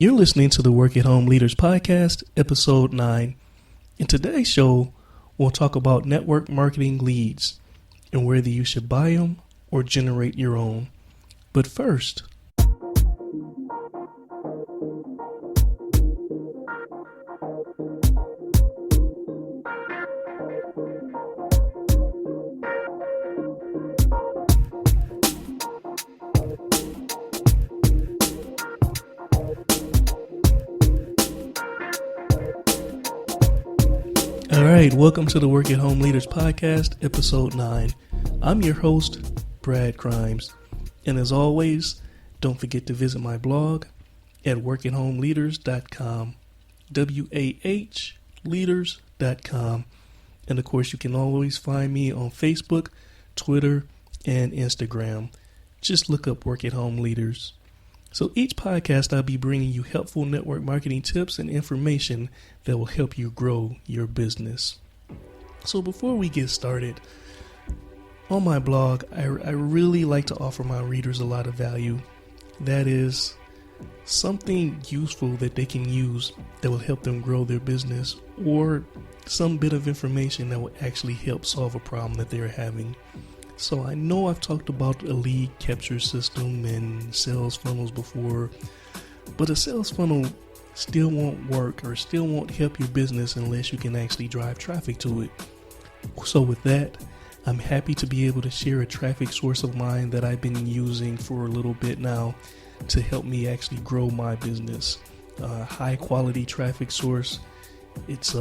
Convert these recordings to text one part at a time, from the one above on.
You're listening to the Work at Home Leaders Podcast, Episode 9. In today's show, we'll talk about network marketing leads and whether you should buy them or generate your own. But first, all right, welcome to the Work at Home Leaders Podcast, Episode 9. I'm your host, Brad Crimes. And as always, don't forget to visit my blog at workatHomeLeaders.com, WAHleaders.com. And of course, you can always find me on Facebook, Twitter, and Instagram. Just look up Work at Home Leaders. So each podcast, I'll be bringing you helpful network marketing tips and information that will help you grow your business. So before we get started, on my blog, I really like to offer my readers a lot of value. That is something useful that they can use that will help them grow their business, or some bit of information that will actually help solve a problem that they're having. So I know I've talked about a lead capture system and sales funnels before, but a sales funnel still won't work or still won't help your business unless you can actually drive traffic to it. So with that, I'm happy to be able to share a traffic source of mine that I've been using for a little bit now to help me actually grow my business. High quality traffic source. It's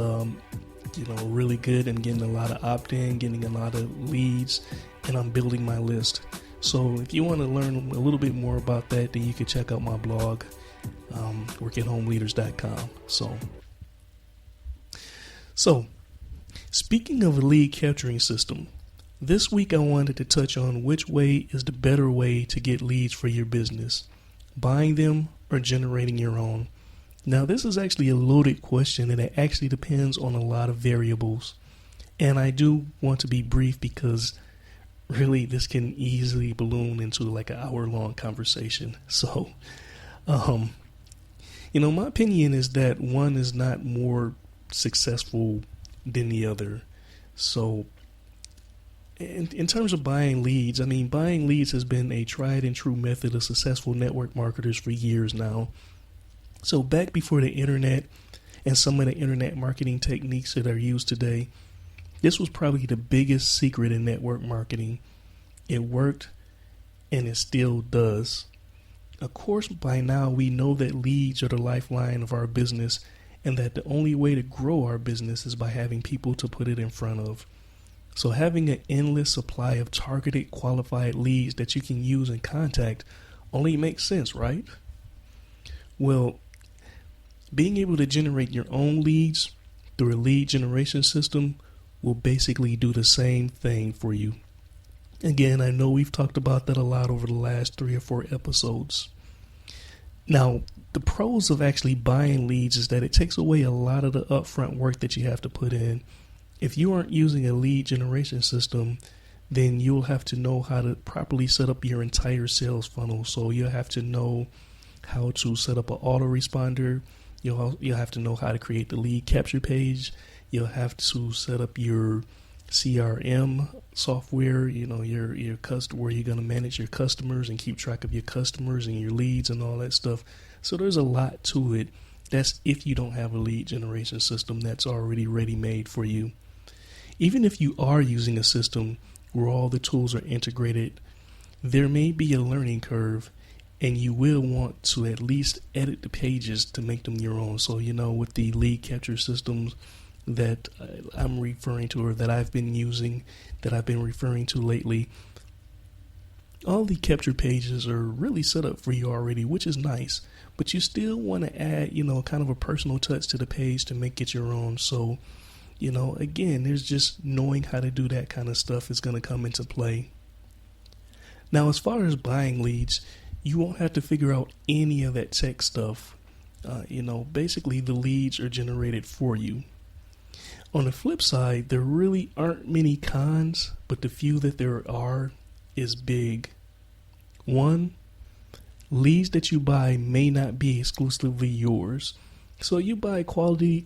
really good. I'm getting a lot of opt-in, getting a lot of leads, and I'm building my list. So if you want to learn a little bit more about that, then you can check out my blog, workatHomeLeaders.com. So speaking of a lead capturing system, this week I wanted to touch on which way is the better way to get leads for your business, buying them or generating your own. Now, this is actually a loaded question, and it actually depends on a lot of variables. And I do want to be brief because really this can easily balloon into like an hour-long conversation. So, my opinion is that one is not more successful than the other. So, in terms of buying leads, buying leads has been a tried and true method of successful network marketers for years now. So back before the internet and some of the internet marketing techniques that are used today, this was probably the biggest secret in network marketing. It worked, and it still does. Of course, by now we know that leads are the lifeline of our business, and that the only way to grow our business is by having people to put it in front of. So having an endless supply of targeted, qualified leads that you can use and contact only makes sense, right? Well, being able to generate your own leads through a lead generation system will basically do the same thing for you. Again, I know we've talked about that a lot over the last 3 or 4 episodes. Now, the pros of actually buying leads is that it takes away a lot of the upfront work that you have to put in. If you aren't using a lead generation system, then you'll have to know how to properly set up your entire sales funnel. So you'll have to know how to set up an autoresponder. You'll have to know how to create the lead capture page. You'll have to set up your CRM software, your customer, where you're going to manage your customers and keep track of your customers and your leads and all that stuff. So there's a lot to it. That's if you don't have a lead generation system that's already ready-made for you. Even if you are using a system where all the tools are integrated, there may be a learning curve, and you will want to at least edit the pages to make them your own. So, with the lead capture systems that I'm referring to, or that I've been using, that I've been referring to lately, all the capture pages are really set up for you already, which is nice. But you still want to add, kind of a personal touch to the page to make it your own. So, again, there's just knowing how to do that kind of stuff is going to come into play. Now, as far as buying leads, you won't have to figure out any of that tech stuff. Basically the leads are generated for you. On the flip side, there really aren't many cons, but the few that there are is big. One, leads that you buy may not be exclusively yours. So you buy quality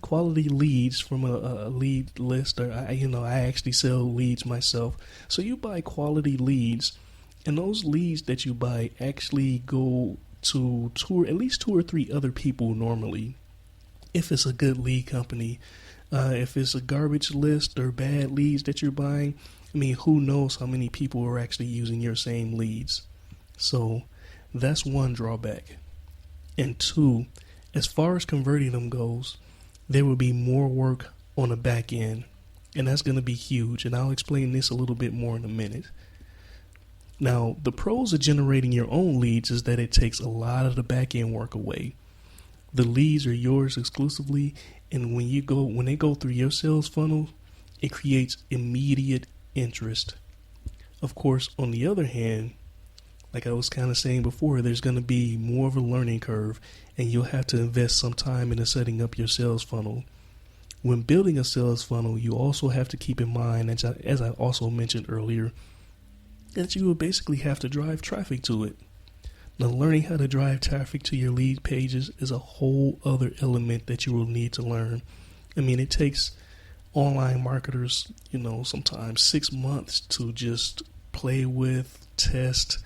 leads from a lead list, or I actually sell leads myself. So you buy quality leads, and those leads that you buy actually go to at least two or three other people normally. If it's a good lead company, if it's a garbage list or bad leads that you're buying, I mean, who knows how many people are actually using your same leads. So that's one drawback. And two, as far as converting them goes, there will be more work on the back end, and that's going to be huge, and I'll explain this a little bit more in a minute. Now, the pros of generating your own leads is that it takes a lot of the back end work away. The leads are yours exclusively, and when they go through your sales funnel, it creates immediate interest. Of course, on the other hand, like I was kind of saying before, there's going to be more of a learning curve, and you'll have to invest some time into setting up your sales funnel. When building a sales funnel, you also have to keep in mind, as I also mentioned earlier, that you will basically have to drive traffic to it. Now, learning how to drive traffic to your lead pages is a whole other element that you will need to learn. I mean, it takes online marketers, sometimes 6 months to just play with, test,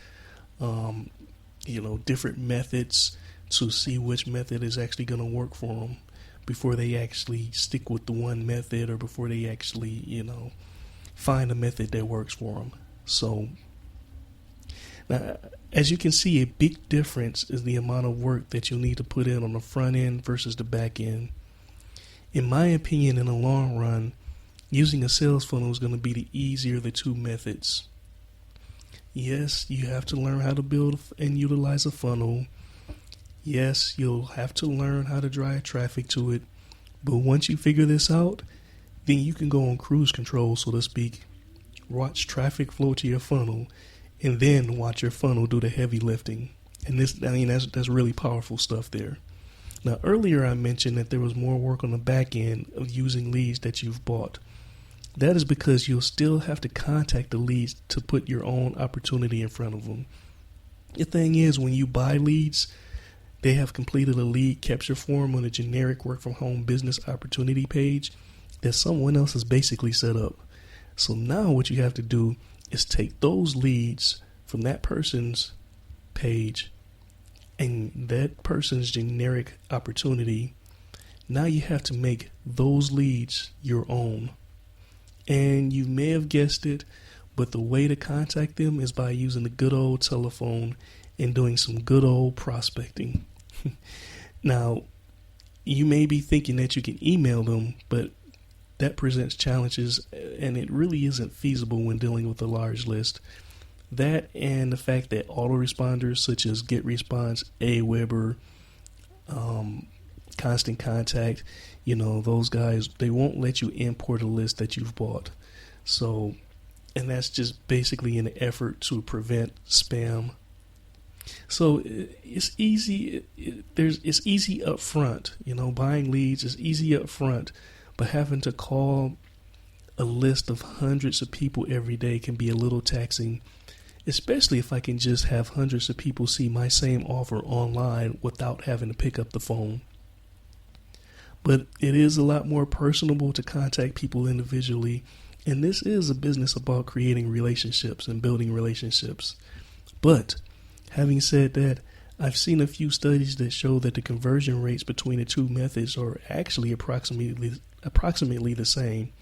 different methods to see which method is actually going to work for them before they actually stick with the one method, or before they actually, find a method that works for them. So now, as you can see, a big difference is the amount of work that you'll need to put in on the front end versus the back end. In my opinion, in the long run, using a sales funnel is going to be the easier of the two methods. Yes, you have to learn how to build and utilize a funnel. Yes, you'll have to learn how to drive traffic to it. But once you figure this out, then you can go on cruise control, so to speak. Watch traffic flow to your funnel, and then watch your funnel do the heavy lifting. And that's really powerful stuff there. Now, earlier I mentioned that there was more work on the back end of using leads that you've bought. That is because you'll still have to contact the leads to put your own opportunity in front of them. The thing is, when you buy leads, they have completed a lead capture form on a generic work from home business opportunity page that someone else has basically set up. So now what you have to do is take those leads from that person's page and that person's generic opportunity. Now you have to make those leads your own. And you may have guessed it, but the way to contact them is by using the good old telephone and doing some good old prospecting. Now, you may be thinking that you can email them, but that presents challenges, and it really isn't feasible when dealing with a large list. That, and the fact that autoresponders such as GetResponse, Aweber, Constant Contact, those guys, they won't let you import a list that you've bought. So, and that's just basically an effort to prevent spam. So it's easy. It's easy up front. Buying leads is easy up front, but having to call a list of hundreds of people every day can be a little taxing, especially if I can just have hundreds of people see my same offer online without having to pick up the phone. But it is a lot more personable to contact people individually, and this is a business about creating relationships and building relationships. But having said that, I've seen a few studies that show that the conversion rates between the two methods are actually approximately the same.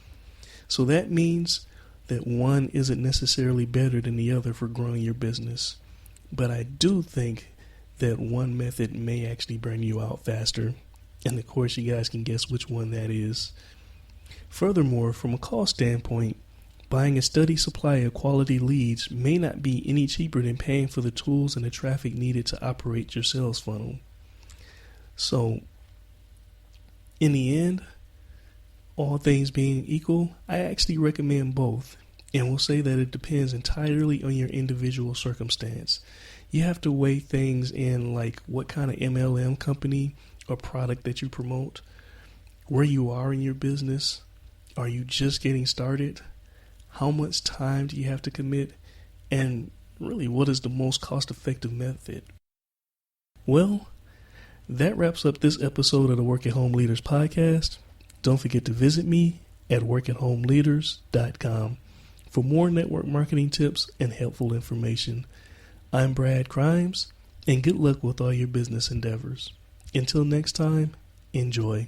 So that means that one isn't necessarily better than the other for growing your business. But I do think that one method may actually burn you out faster. And of course, you guys can guess which one that is. Furthermore, from a cost standpoint, buying a steady supply of quality leads may not be any cheaper than paying for the tools and the traffic needed to operate your sales funnel. So, in the end, all things being equal, I actually recommend both, and will say that it depends entirely on your individual circumstance. You have to weigh things in, like what kind of MLM company or product that you promote, where you are in your business, are you just getting started, how much time do you have to commit, and really what is the most cost-effective method. Well, that wraps up this episode of the Work at Home Leaders podcast. Don't forget to visit me at workathomeleaders.com for more network marketing tips and helpful information. I'm Brad Crimes, and good luck with all your business endeavors. Until next time, enjoy.